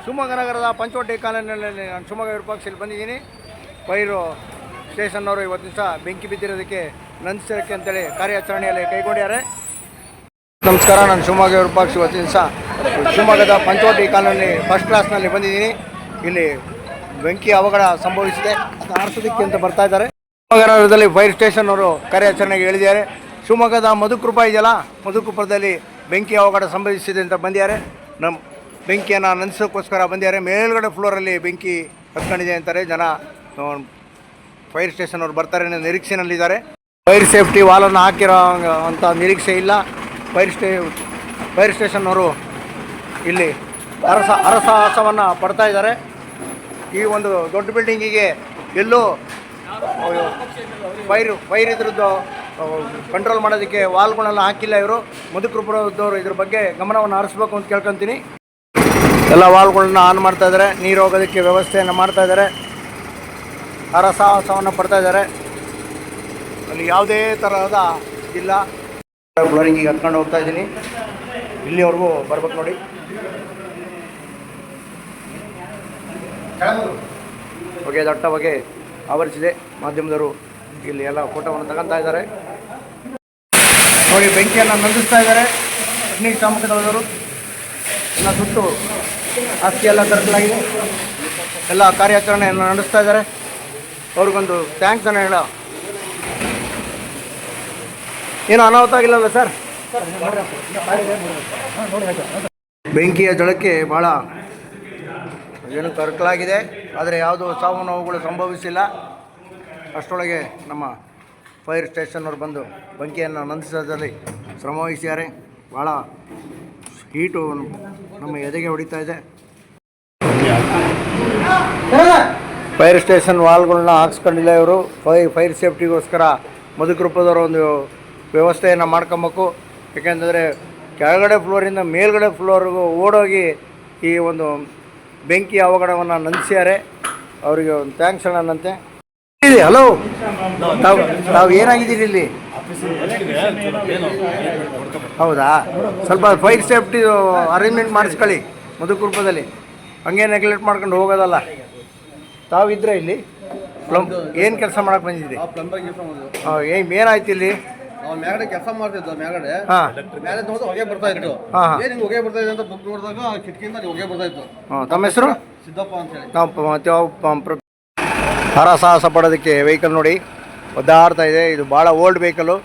ಶಿವಮೊಗ್ಗ ನಗರದ ಪಂಚವಟಿ ಕಾಲೋನಿಯಲ್ಲಿ ನಾನು ಶಿವಮೊಗ್ಗ ವಿರೂಪಾಕ್ಷಲ್ಲಿ ಬಂದಿದ್ದೀನಿ. ಪೈರು ಸ್ಟೇಷನ್ನವರು ಇವತ್ತು ದಿವಸ ಬೆಂಕಿ ಬಿದ್ದಿರೋದಕ್ಕೆ ನಂದಿಸೋಕ್ಕೆ ಅಂತೇಳಿ ಕಾರ್ಯಾಚರಣೆಯಲ್ಲಿ ಕೈಗೊಂಡಿದ್ದಾರೆ. ನಮಸ್ಕಾರ, ನಾನು ಶಿವಮೊಗ್ಗ ವಿರೂಪಾಕ್ಷ. ಇವತ್ತು ದಿವಸ ಶಿವಮೊಗ್ಗದ ಪಂಚವಟಿ ಕಾಲೋನಿ ಫಸ್ಟ್ ಕ್ಲಾಸ್ನಲ್ಲಿ ಬಂದಿದ್ದೀನಿ. ಇಲ್ಲಿ ಬೆಂಕಿ ಅವಘಡ ಸಂಭವಿಸಿದೆ, ಅದು ಆರಿಸೋದಕ್ಕೆ ಅಂತ ಬರ್ತಾ ಇದ್ದಾರೆ. ಶಿವಮೊಗ್ಗ ನಗರದಲ್ಲಿ ಫೈರ್ ಸ್ಟೇಷನ್ನವರು ಕಾರ್ಯಾಚರಣೆಗೆ ಹೇಳಿದ್ದಾರೆ. ಶಿವಮೊಗ್ಗದ ಮಧುಕೃಪ ಇದೆಯಲ್ಲ, ಮಧುಕೃಪದಲ್ಲಿ ಬೆಂಕಿ ಅವಘಡ ಸಂಭವಿಸಿದೆ ಅಂತ ಬಂದಿದ್ದಾರೆ. ನಮ್ಮ ಬೆಂಕಿಯನ್ನು ನಂದಿಸೋಕ್ಕೋಸ್ಕರ ಬಂದಿದ್ದಾರೆ. ಮೇಲ್ಗಡೆ ಫ್ಲೋರಲ್ಲಿ ಬೆಂಕಿ ಹತ್ಕೊಂಡಿದೆ ಅಂತಾರೆ ಜನ. ಫೈರ್ ಸ್ಟೇಷನ್ ಅವರು ಬರ್ತಾರೆ ಅನ್ನೋ ನಿರೀಕ್ಷೆಯಲ್ಲಿದ್ದಾರೆ. ಫೈರ್ ಸೇಫ್ಟಿ ವಾಲನ್ನು ಹಾಕಿರೋ ಅಂಥ ನಿರೀಕ್ಷೆ ಇಲ್ಲ. ಫೈರ್ ಸ್ಟೇಷನ್ನವರು ಇಲ್ಲಿ ಅರಸಾಹಸವನ್ನು ಪಡ್ತಾ ಇದ್ದಾರೆ. ಈ ಒಂದು ದೊಡ್ಡ ಬಿಲ್ಡಿಂಗಿಗೆ ಎಲ್ಲೂ ಫೈರ್ ಇದ್ರದ್ದು ಕಂಟ್ರೋಲ್ ಮಾಡೋದಕ್ಕೆ ವಾಲ್ಗಳನ್ನ ಹಾಕಿಲ್ಲ ಇವರು. ಮಧುಕೃಪದವರು ಇದ್ರ ಬಗ್ಗೆ ಗಮನವನ್ನು ಹರಿಸ್ಬೇಕು ಅಂತ ಕೇಳ್ಕೊತೀನಿ. ಎಲ್ಲ ವಾಲ್ಗಳನ್ನ ಆನ್ ಮಾಡ್ತಾ ಇದ್ದಾರೆ, ನೀರು ಹೋಗೋದಕ್ಕೆ ವ್ಯವಸ್ಥೆಯನ್ನು ಮಾಡ್ತಾ ಇದ್ದಾರೆ, ಅರಸಾಹಸವನ್ನು ಪಡ್ತಾ ಇದ್ದಾರೆ. ಅಲ್ಲಿ ಯಾವುದೇ ಥರದ ಇಲ್ಲ. ಫ್ಲೋರಿಂಗಿಗೆ ಹತ್ಕೊಂಡು ಹೋಗ್ತಾ ಇದ್ದೀನಿ. ಇಲ್ಲಿವರೆಗೂ ಬರ್ಬೇಕು ನೋಡಿ. ಹೊಗೆ ದಟ್ಟ ಹೊಗೆ ಆವರಿಸಿದೆ. ಮಾಧ್ಯಮದವರು ಇಲ್ಲಿ ಎಲ್ಲ ಫೋಟೋವನ್ನು ತಗೊತಾ ಇದ್ದಾರೆ ನೋಡಿ. ಬೆಂಕಿಯನ್ನು ನಂದಿಸ್ತಾ ಇದ್ದಾರೆ ಅಗ್ನಿಶಾಮಕದವರು. ಎಲ್ಲ ಸುಟ್ಟು ಆಸ್ತಿ ಎಲ್ಲ ತರಿಸಲಾಗಿದೆ. ಎಲ್ಲ ಕಾರ್ಯಾಚರಣೆಯನ್ನು ನಡೆಸ್ತಾ ಇದ್ದಾರೆ. ಅವ್ರಿಗೊಂದು ಥ್ಯಾಂಕ್ಸ್ ಅನ್ನು ಹೇಳ. ಏನು ಅನಾಹುತ ಆಗಿಲ್ಲಲ್ಲ ಸರ್? ಬೆಂಕಿಯ ಜಳಕ್ಕೆ ಭಾಳ ಏನು ಕರಕಲಾಗಿದೆ, ಆದರೆ ಯಾವುದೂ ಸಾವು ನೋವುಗಳು ಸಂಭವಿಸಿಲ್ಲ. ಅಷ್ಟರೊಳಗೆ ನಮ್ಮ ಫೈರ್ ಸ್ಟೇಷನ್ನವ್ರು ಬಂದು ಬೆಂಕಿಯನ್ನು ನಂದಿಸೋದ್ರಲ್ಲಿ ಶ್ರಮವಹಿಸಿದ್ದಾರೆ. ಭಾಳ ಹೀಟು ನಮ್ಮ ಎದೆಗೆ ಹೊಡಿತಾ ಇದೆ. ಫೈರ್ ಸ್ಟೇಷನ್ ವಾಲ್ಗಳನ್ನ ಹಾಕ್ಸ್ಕೊಂಡಿಲ್ಲ ಇವರು. ಫೈರ್ ಸೇಫ್ಟಿಗೋಸ್ಕರ ಮಧುಕೃಪದವರು ಒಂದು ವ್ಯವಸ್ಥೆಯನ್ನು ಮಾಡ್ಕೊಬೇಕು. ಯಾಕೆಂದರೆ ಕೆಳಗಡೆ ಫ್ಲೋರಿಂದ ಮೇಲ್ಗಡೆ ಫ್ಲೋರ್ಗೂ ಓಡೋಗಿ ಈ ಒಂದು ಬೆಂಕಿ ಅವಘಡವನ್ನು ನಂದಿಸ್ಯಾರೆ. ಅವರಿಗೆ ಒಂದು ಥ್ಯಾಂಕ್ಸ್ ಹೇಳೋಣಂತೆ. ಹಲೋ, ತಾವು ಏನಾಗಿದ್ದೀರಿ ಇಲ್ಲಿ? ಹೌದಾ, ಸ್ವಲ್ಪ ಫೈರ್ ಸೇಫ್ಟಿ ಅರೇಂಜ್ಮೆಂಟ್ ಮಾಡಿಸ್ಕೊಳ್ಳಿ ಮಧುಕೃಪದಲ್ಲಿ. ಹಂಗೆ ನೆಗ್ಲೆಕ್ಟ್ ಮಾಡ್ಕೊಂಡು ಹೋಗೋದಲ್ಲ. ತಾವಿದ್ರೆ ಇಲ್ಲಿ ಏನು ಕೆಲಸ ಮಾಡಕ್ಕೆ ಬಂದಿದ್ದೀರಿ? ಏನಾಯ್ತು ಇಲ್ಲಿ? ಮ್ಯಾಗಡೆ ಕೆಲಸ ಮಾಡ್ತಿದ್ದು ಮ್ಯಾಗಡೆ ನೋಡಿದ್ರೆ ಹೊಗೆ ಬರ್ತಾ ಇತ್ತು. ಏನು ಹೊಗೆ ಬರ್ತಾ ಇದೆ ಅಂತ ಬುಕ್ ನೋಡಿದಾಗ ಕಿಟಕಿಯಿಂದ ಹೊಗೆ ಬರ್ತಾ ಇತ್ತು. ತಮ್ಮ ಹೆಸರು? ಸಿದ್ದಪ್ಪ ಅಂತ ಹೇಳಿ. ಹರಸಾಹಸ ಪಡೋದಕ್ಕೆ ವೆಹಿಕಲ್ ನೋಡಿ ಒದ್ದಾಡ್ತಾ ಇದೆ. ಇದು ಭಾಳ ಓಲ್ಡ್ ವೆಹಿಕಲು.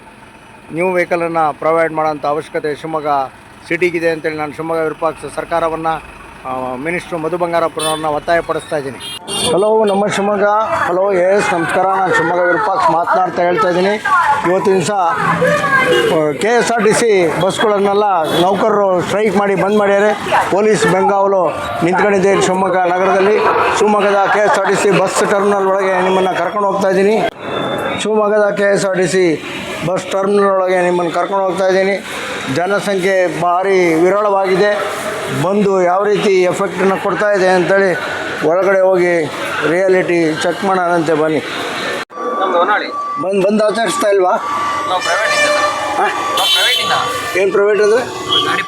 ನ್ಯೂ ವೆಹಿಕಲನ್ನು ಪ್ರೊವೈಡ್ ಮಾಡೋಂಥ ಅವಶ್ಯಕತೆ ಶಿವಮೊಗ್ಗ ಸಿಟಿಗಿದೆ ಅಂತೇಳಿ ನಾನು ಶಿವಮೊಗ್ಗ ವಿರೂಪಾಕ್ಷ ಸರ್ಕಾರವನ್ನು, ಮಿನಿಸ್ಟ್ರು ಮಧು ಬಂಗಾರಪ್ಪನವ್ರನ್ನ ಒತ್ತಾಯಪಡಿಸ್ತಾ ಇದ್ದೀನಿ. ಹಲೋ, ನಮ್ಮ ಶಿವಮೊಗ್ಗ. ಹಲೋ, ಎಸ್ ನಮಸ್ಕಾರ. ನಾನು ಶಿವಮೊಗ್ಗ ವಿರೂಪಾಕ್ಷ ಮಾತನಾಡ್ತಾ ಹೇಳ್ತಾ ಇದ್ದೀನಿ. ಇವತ್ತು ದಿವಸ KSRTC ಬಸ್ಗಳನ್ನೆಲ್ಲ ನೌಕರರು ಸ್ಟ್ರೈಕ್ ಮಾಡಿ ಬಂದ್ ಮಾಡ್ಯಾರೆ. ಪೊಲೀಸ್ ಬೆಂಗಾವಲು ನಿಂತ್ಕೊಂಡಿದೆ ಶಿವಮೊಗ್ಗ ನಗರದಲ್ಲಿ. ಶಿವಮೊಗ್ಗದ KSRTC ಬಸ್ ಟರ್ಮಿನಲ್ ಒಳಗೆ ನಿಮ್ಮನ್ನು ಕರ್ಕೊಂಡು ಹೋಗ್ತಾ ಇದ್ದೀನಿ. ಶಿವಮೊಗ್ಗದ KSRTC ಬಸ್ ಟರ್ಮಿನಲ್ ಒಳಗೆ ನಿಮ್ಮನ್ನು ಕರ್ಕೊಂಡು ಹೋಗ್ತಾ ಇದ್ದೀನಿ. ಜನಸಂಖ್ಯೆ ಭಾರಿ ವಿರಳವಾಗಿದೆ. ಬಂದು ಯಾವ ರೀತಿ ಎಫೆಕ್ಟನ್ನು ಕೊಡ್ತಾ ಇದೆ ಅಂತೇಳಿ ಒಳಗಡೆ ಹೋಗಿ ರಿಯಾಲಿಟಿ ಚೆಕ್ ಮಾಡೋಣಂತೆ. ಬನ್ನಿ. ಬಂದು ಆಚರಿಸ್ತಾ ಇಲ್ವಾ? ಏನು ಪ್ರೈವೇಟ್ ಅಂದರೆ? ಗಾಡಿ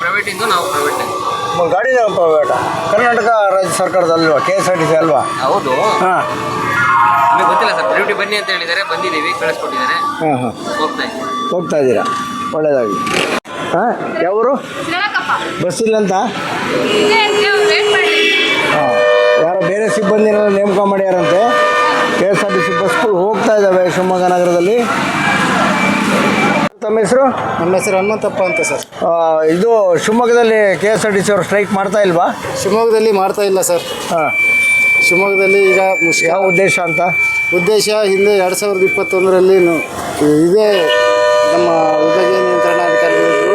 ಪ್ರೈವೇಟ? ಕರ್ನಾಟಕ ರಾಜ್ಯ ಸರ್ಕಾರದಲ್ವಾ? KSRTC ಅಲ್ವಾ? ಹೌದು. ಹಾಂ, ಗೊತ್ತಿಲ್ಲ ಸರ್. ಡ್ಯೂಟಿ ಬನ್ನಿ ಅಂತ ಹೇಳಿದ್ದಾರೆ, ಬಂದಿದ್ದೀವಿ, ಕಳಿಸ್ಕೊಟ್ಟಿದ್ದಾರೆ. ಹಾಂ, ಹೋಗ್ತಾ ಇದ್ದೀರಾ? ಒಳ್ಳೆಯದಾಗಿ. ಹಾಂ, ಯಾವರು? ಬಸ್ ಇಲ್ಲ ಅಂತ? ಹಾಂ, ಯಾರೋ ಬೇರೆ ಸಿಬ್ಬಂದಿನ ನೇಮಕ ಮಾಡ್ಯಾರಂತೆ. KSRTC ಬಸ್ಗಳು ಹೋಗ್ತಾ ಇದ್ದಾವೆ ಶಿವಮೊಗ್ಗ ನಗರದಲ್ಲಿ. ತಮ್ಮ ಹೆಸರು? ನಮ್ಮ ಹೆಸರು ಹನುಮಂತಪ್ಪ ಅಂತ ಸರ್. ಇದು ಶಿವಮೊಗ್ಗದಲ್ಲಿ KSRTC ಅವರು ಸ್ಟ್ರೈಕ್ ಮಾಡ್ತಾ ಇಲ್ವಾ? ಶಿವಮೊಗ್ಗದಲ್ಲಿ ಮಾಡ್ತಾ ಇಲ್ಲ ಸರ್. ಹಾಂ, ಶಿವಮೊಗ್ಗದಲ್ಲಿ ಈಗ ಯಾವ ಉದ್ದೇಶ ಅಂತ? ಉದ್ದೇಶ ಹಿಂದೆ 2021ರಲ್ಲಿ ಇದೇ ನಮ್ಮ ವಿಭಾಗೀಯ ನಿಯಂತ್ರಣಾಧಿಕಾರಿಗಳು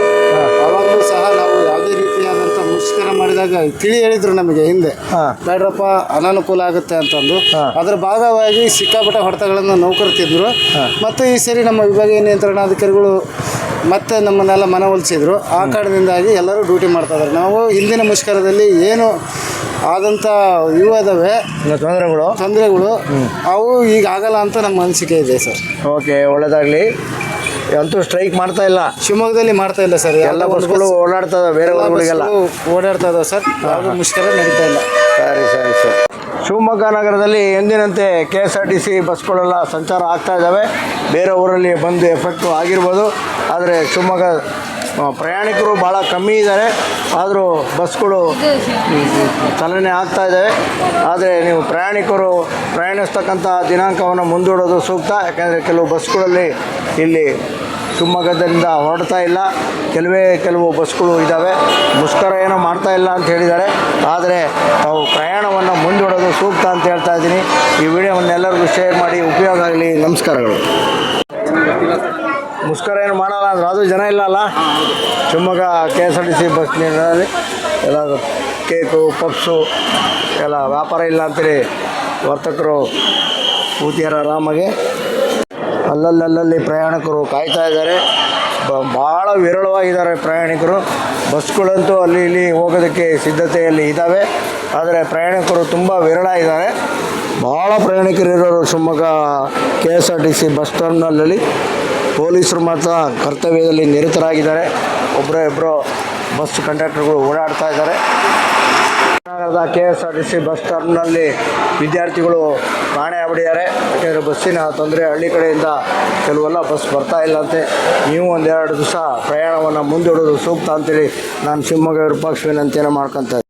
ಆವಾಗಲೂ ಸಹ ನಾವು ಯಾವುದೇ ರೀತಿಯಾದಂಥ ಮುಷ್ಕರ ಮಾಡಿದಾಗ ತಿಳಿ ಹೇಳಿದರು ನಮಗೆ ಹಿಂದೆ, ಬೇಡ್ರಪ್ಪ ಅನಾನುಕೂಲ ಆಗುತ್ತೆ ಅಂತಂದು. ಅದರ ಭಾಗವಾಗಿ ಸಿಕ್ಕಾಪಟ್ಟೆ ಹೊಡೆತಗಳನ್ನು ನೌಕರು ತಿಂದರು. ಮತ್ತು ಈ ಸರಿ ನಮ್ಮ ವಿಭಾಗೀಯ ನಿಯಂತ್ರಣಾಧಿಕಾರಿಗಳು ಮತ್ತೆ ನಮ್ಮನ್ನೆಲ್ಲ ಮನವೊಲಿಸಿದ್ರು. ಆ ಕಾರಣದಿಂದಾಗಿ ಎಲ್ಲರೂ ಡ್ಯೂಟಿ ಮಾಡ್ತಾಯಿದ್ದಾರೆ. ನಾವು ಹಿಂದಿನ ಮುಷ್ಕರದಲ್ಲಿ ಏನು ಆದಂಥ ಇವು ಅದಾವೆ ತೊಂದರೆಗಳು ಅವು ಈಗ ಆಗಲ್ಲ ಅಂತ ನಮ್ಮ ಅನಿಸಿಕೆ ಇದೆ ಸರ್. ಓಕೆ, ಒಳ್ಳೆಯದಾಗಲಿ. ಅಂತೂ ಸ್ಟ್ರೈಕ್ ಮಾಡ್ತಾ ಇಲ್ಲ. ಶಿವಮೊಗ್ಗದಲ್ಲಿ ಮಾಡ್ತಾ ಇಲ್ಲ ಸರ್. ಎಲ್ಲ ಬಸ್ಗಳು ಓಡಾಡ್ತಾ ಇದಾವೆ ಬೇರೆ ಊರುಗಳಿಗೆಲ್ಲ. ಓಡಾಡ್ತಾ ಇದಾವೆ ಸರ್. ಯಾವುದು ಮುಷ್ಕರ ನಡೀತಾ ಇಲ್ಲ. ಸರಿ ಸರಿ ಸರಿ. ಶಿವಮೊಗ್ಗ ನಗರದಲ್ಲಿ ಎಂದಿನಂತೆ KSRTC ಬಸ್ಗಳೆಲ್ಲ ಸಂಚಾರ ಆಗ್ತಾ ಇದ್ದಾವೆ. ಬೇರೆ ಊರಲ್ಲಿ ಬಂದು ಎಫೆಕ್ಟು ಆಗಿರ್ಬೋದು. ಆದರೆ ಶಿವಮೊಗ್ಗ ಪ್ರಯಾಣಿಕರು ಭಾಳ ಕಮ್ಮಿ ಇದ್ದಾರೆ. ಆದರೂ ಬಸ್ಗಳು ಚಲನೆ ಆಗ್ತಾ ಇದ್ದಾವೆ. ಆದರೆ ನೀವು ಪ್ರಯಾಣಿಕರು ಪ್ರಯಾಣಿಸ್ತಕ್ಕಂಥ ದಿನಾಂಕವನ್ನು ಮುಂದೂಡೋದು ಸೂಕ್ತ. ಯಾಕೆಂದರೆ ಕೆಲವು ಬಸ್ಗಳಲ್ಲಿ ಇಲ್ಲಿ ಶಿವಮೊಗ್ಗದಿಂದ ಹೊರಡ್ತಾ ಇಲ್ಲ. ಕೆಲವು ಬಸ್ಗಳು ಇದ್ದಾವೆ. ಮುಷ್ಕರ ಏನೋ ಮಾಡ್ತಾ ಇಲ್ಲ ಅಂತ ಹೇಳಿದ್ದಾರೆ. ಆದರೆ ತಾವು ಪ್ರಯಾಣವನ್ನು ಮುಂದೂಡೋದು ಸೂಕ್ತ ಅಂತ ಹೇಳ್ತಾ ಇದ್ದೀನಿ. ಈ ವಿಡಿಯೋವನ್ನು ಎಲ್ಲರಿಗೂ ಶೇರ್ ಮಾಡಿ, ಉಪಯೋಗ ಆಗಲಿ. ನಮಸ್ಕಾರಗಳು. ಮುಷ್ಕರ ಏನು ಮಾಡಲ್ಲ ಅಂದ್ರೆ ಅದು ಜನ ಇಲ್ಲ ಅಲ್ಲ. ಶಿವಮೊಗ್ಗ KSRTC ಬಸ್ ನಿಲ್ದಾಣದಲ್ಲಿ ಎಲ್ಲ ಕೇಕು ಪಪ್ಸು ಎಲ್ಲ ವ್ಯಾಪಾರ ಇಲ್ಲ ಅಂತೇಳಿ ವರ್ತಕರು ಕೂತಿದ್ದಾರೆ ಆರಾಮಾಗೆ. ಅಲ್ಲಲ್ಲಿ ಪ್ರಯಾಣಿಕರು ಕಾಯ್ತಾ ಇದ್ದಾರೆ. ಭಾಳ ವಿರಳವಾಗಿದ್ದಾರೆ ಪ್ರಯಾಣಿಕರು. ಬಸ್ಗಳಂತೂ ಅಲ್ಲಿ ಇಲ್ಲಿ ಹೋಗೋದಕ್ಕೆ ಸಿದ್ಧತೆಯಲ್ಲಿ ಇದ್ದಾವೆ. ಆದರೆ ಪ್ರಯಾಣಿಕರು ತುಂಬ ವಿರಳ ಇದ್ದಾರೆ. ಭಾಳ ಪ್ರಯಾಣಿಕರು ಇರೋರು ಶಿವಮೊಗ್ಗ KSRTC ಬಸ್ ಟರ್ಮಿನಲಲ್ಲಿ. ಪೊಲೀಸರು ಮಾತ್ರ ಕರ್ತವ್ಯದಲ್ಲಿ ನಿರತರಾಗಿದ್ದಾರೆ. ಇಬ್ಬರು ಬಸ್ ಕಂಡಕ್ಟರ್ಗಳು ಓಡಾಡ್ತಾ ಇದ್ದಾರೆ. ನಗರದ KSRTC ಬಸ್ ಟರ್ಮಿನಲ್ಲಿ ವಿದ್ಯಾರ್ಥಿಗಳು ಕಾಣೆ ಆಗ್ಬಿಟ್ಟಿದ್ದಾರೆ. ಯಾಕೆಂದರೆ ಬಸ್ಸಿನ ತೊಂದರೆ, ಹಳ್ಳಿ ಕಡೆಯಿಂದ ಕೆಲವೆಲ್ಲ ಬಸ್ ಬರ್ತಾ ಇಲ್ಲ ಅಂತೆ. ನೀವು ಒಂದೆರಡು ದಿವಸ ಪ್ರಯಾಣವನ್ನು ಮುಂದೂಡೋದು ಸೂಕ್ತ ಅಂತೇಳಿ ನಾನು ಶಿವಮೊಗ್ಗ ವಿರೂಪಾಕ್ಷ ವಿನಂತಿಯನ್ನು ಮಾಡ್ಕೊತಾ